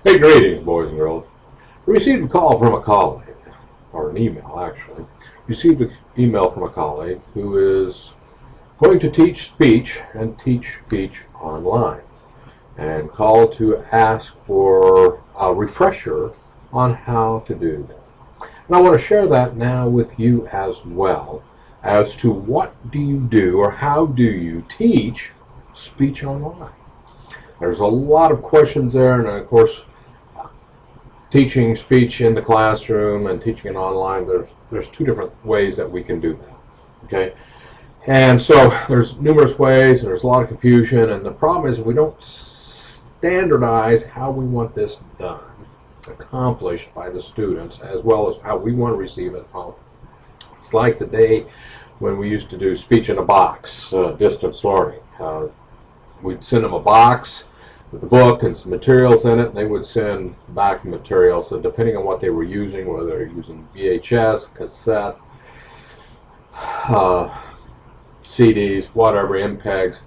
Hey, greetings, boys and girls. Received a call from a colleague, or an email actually. Received an email from a colleague who is going to teach speech and teach speech online, and called to ask for a refresher on how to do that. And I want to share that now with you as well as to what do you do or how do you teach speech online. There's a lot of questions there, and of course, teaching speech in the classroom and teaching it online, there's two different ways that we can do that. Okay, and so there's numerous ways, and there's a lot of confusion. And the problem is we don't standardize how we want this done, accomplished by the students, as well as how we want to receive it home. It's like the day when we used to do speech in a box, distance learning. We'd send them a box with the book and some materials in it, and they would send back the materials. So depending on what they were using, whether they're using VHS, cassette, CDs, whatever, MPEGs,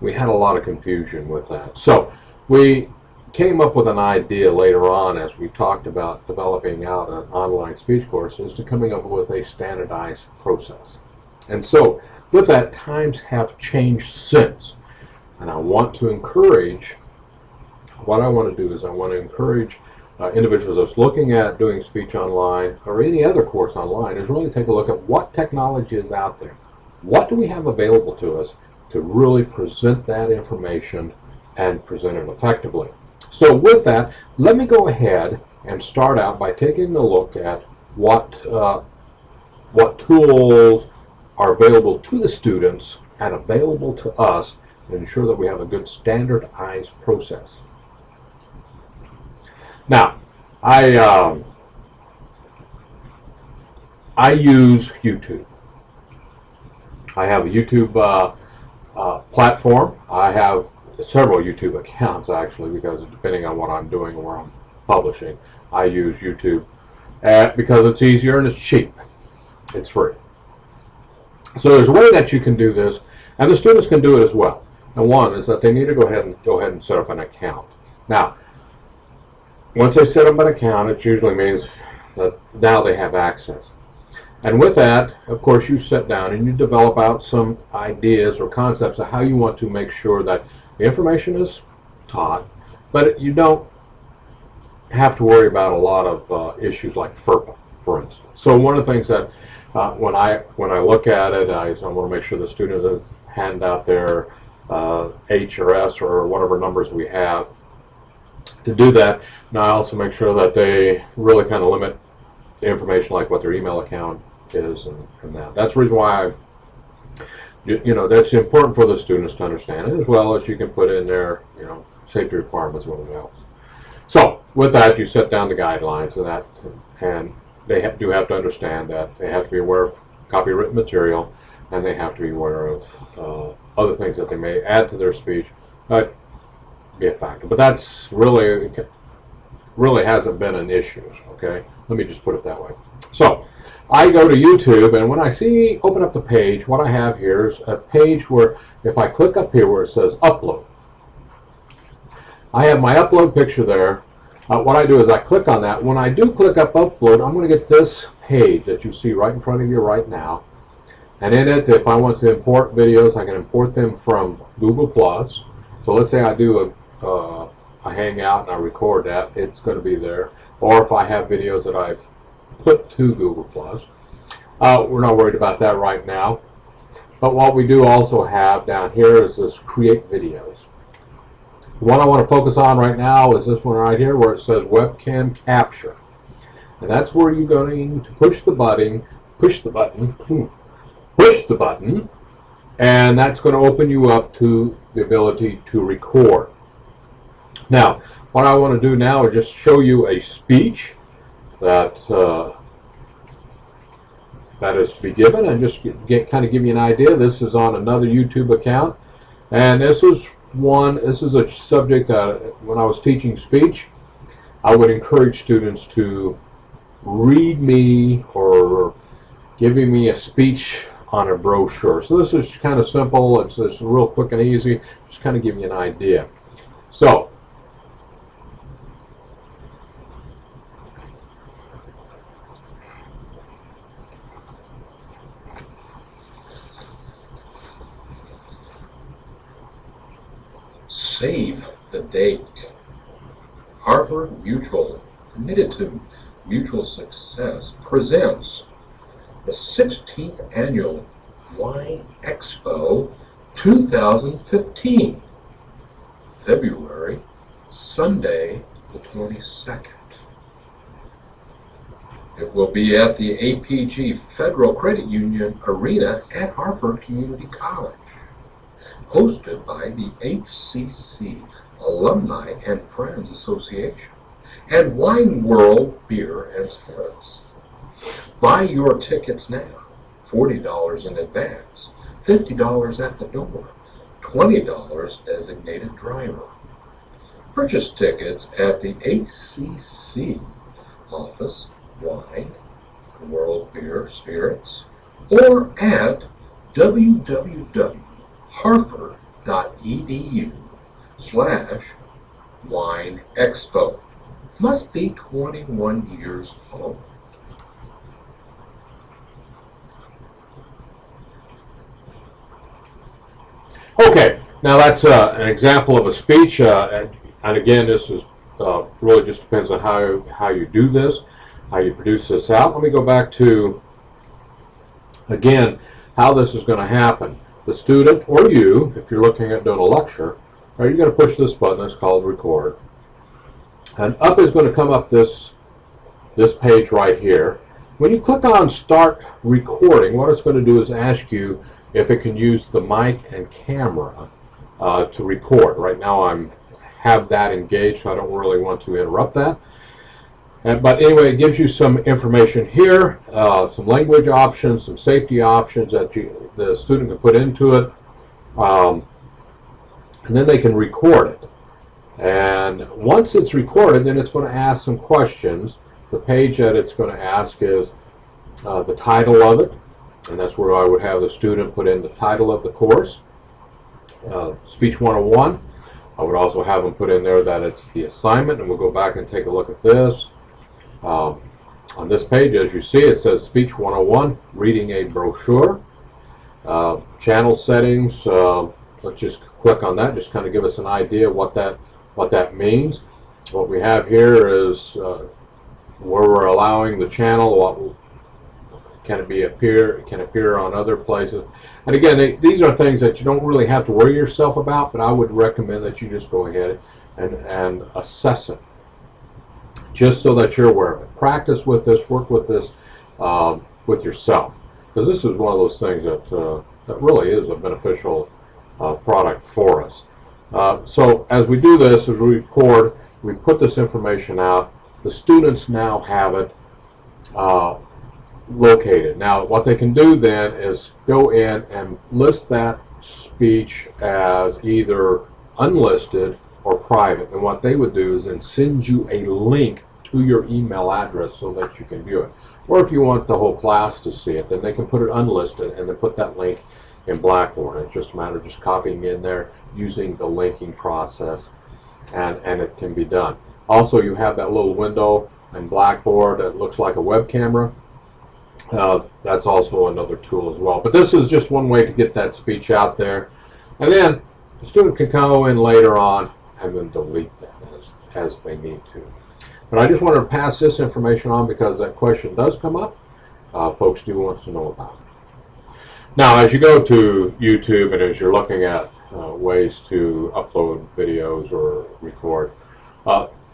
we had a lot of confusion with that. So we came up with an idea later on as we talked about developing out an online speech course as to coming up with a standardized process. And so with that, times have changed since. And I want to encourage, what I want to do is I want to encourage individuals that's looking at doing speech online or any other course online is really take a look at what technology is out there. What do we have available to us to really present that information and present it effectively? So with that, let me go ahead and start out by taking a look at what tools are available to the students and available to us to ensure that we have a good standardized process. Now, I use YouTube. I have a YouTube platform. I have several YouTube accounts actually, because depending on what I'm doing or where I'm publishing, I use YouTube because it's easier and it's cheap. It's free. So there's a way that you can do this, and the students can do it as well. And one is that they need to go ahead and set up an account. Now, once they set up an account, it usually means that now they have access. And with that, of course, you sit down and you develop out some ideas or concepts of how you want to make sure that the information is taught, but you don't have to worry about a lot of issues like FERPA, for instance. So one of the things that when I look at it, I want to make sure the students hand out their H or S or whatever numbers we have to do that. Now I also make sure that they really kind of limit the information like what their email account is and that. That's the reason why that's important for the students to understand, as well as you can put in there, safety requirements and everything else. So with that, you set down the guidelines and that, and they do have to understand that they have to be aware of copywritten material, and they have to be aware of other things that they may add to their speech. Be a factor, but that's really hasn't been an issue. Okay, let me just put it that way. So I go to YouTube, and when I open up the page, what I have here is a page where if I click up here where it says upload, I have my upload picture there. What I do is I click on that. When I do click up upload, I'm going to get this page that you see right in front of you right now. And in it, if I want to import videos, I can import them from Google+. So let's say I do a Hangout and I record that, it's going to be there. Or if I have videos that I've put to Google+. We're not worried about that right now. But what we do also have down here is this create videos. The one I want to focus on right now is this one right here where it says webcam capture. And that's where you're going to push the button, and that's going to open you up to the ability to record. Now, what I want to do now is just show you a speech that is to be given, and just kind of give you an idea. This is on another YouTube account, and this is a subject that when I was teaching speech, I would encourage students to read me or giving me a speech on a brochure. So this is kind of simple. It's real quick and easy. Just kind of give you an idea. So Save the date. Harvard Mutual, committed to mutual success, presents the 16th Annual Wine Expo 2015, February, Sunday the 22nd. It will be at the APG Federal Credit Union Arena at Harvard Community College, hosted by the HCC Alumni and Friends Association and Wine World Beer and Spirits. Buy your tickets now, $40 in advance, $50 at the door, $20 designated driver. Purchase tickets at the HCC office, Wine World Beer Spirits, or at www.harvard.edu/Wine Expo. Must be 21 years old. Okay, now that's an example of a speech, and again, this is really just depends on how you do this, how you produce this out. Let me go back to, again, how this is going to happen. The student, or you, if you're looking at doing a lecture, are you going to push this button that's called record, and up is going to come up this page right here. When you click on start recording, what it's going to do is ask you if it can use the mic and camera to record. Right now I have that engaged, so I don't really want to interrupt that. But anyway, it gives you some information here, some language options, some safety options that the student can put into it, and then they can record it. And once it's recorded, then it's going to ask some questions. The page that it's going to ask is the title of it, and that's where I would have the student put in the title of the course. Speech 101, I would also have them put in there that it's the assignment, and we'll go back and take a look at this. On this page, as you see, it says Speech 101, reading a brochure. Channel settings, let's just click on that, just kind of give us an idea what that means. What we have here is where we're allowing the channel, what can appear on other places. And again, these are things that you don't really have to worry yourself about, but I would recommend that you just go ahead and assess it, just so that you're aware of it. Practice with this, work with this with yourself, because this is one of those things that really is a beneficial product for us. So as we do this, as we record, we put this information out. The students now have it located. Now what they can do then is go in and list that speech as either unlisted or private, and what they would do is then send you a link to your email address so that you can view it. Or if you want the whole class to see it, then they can put it unlisted and then put that link in Blackboard. It's just a matter of just copying in there using the linking process, and it can be done. Also, you have that little window in Blackboard that looks like a web camera. That's also another tool as well. But this is just one way to get that speech out there. And then the student can go in later on and then delete that as they need to. But I just wanted to pass this information on because that question does come up. Folks do want to know about it. Now, as you go to YouTube and as you're looking at ways to upload videos or record,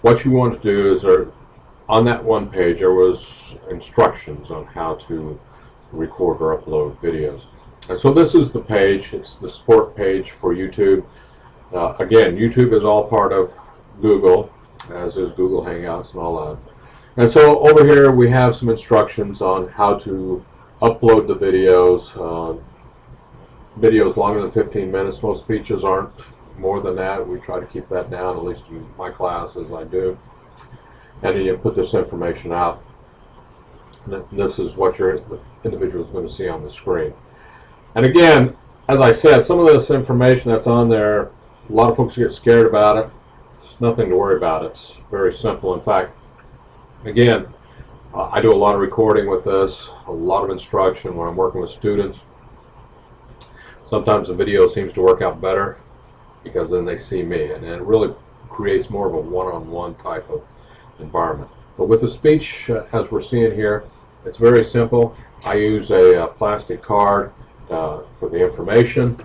what you want to do is on that one page there was instructions on how to record or upload videos. And so this is the page. It's the support page for YouTube. Again, YouTube is all part of Google, as is Google Hangouts and all that. And so over here we have some instructions on how to upload the videos. Videos longer than 15 minutes. Most speeches aren't more than that. We try to keep that down, at least in my classes I do. And then you put this information out. And this is what your individual is going to see on the screen. And again, as I said, some of this information that's on there, a lot of folks get scared about it. It's nothing to worry about. It's very simple. In fact, again, I do a lot of recording with this, a lot of instruction when I'm working with students. Sometimes the video seems to work out better because then they see me, and it really creates more of a one-on-one type of environment. But with the speech, as we're seeing here, it's very simple. I use a plastic card for the information.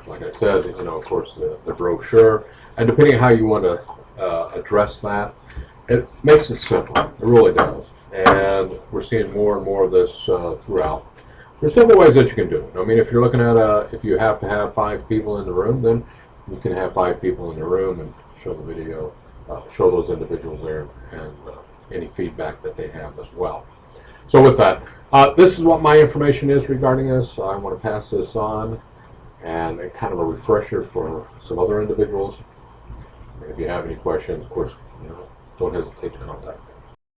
Like I said, of course, the brochure, and depending on how you want to address that, it makes it simple. It really does. And we're seeing more and more of this throughout. There's several ways that you can do it. I mean, if you're looking at if you have to have 5 people in the room, then you can have 5 people in the room and show the video, show those individuals there, and any feedback that they have as well. So with that, this is what my information is regarding this. I want to pass this on, and kind of a refresher for some other individuals. If you have any questions, of course, don't hesitate to contact me.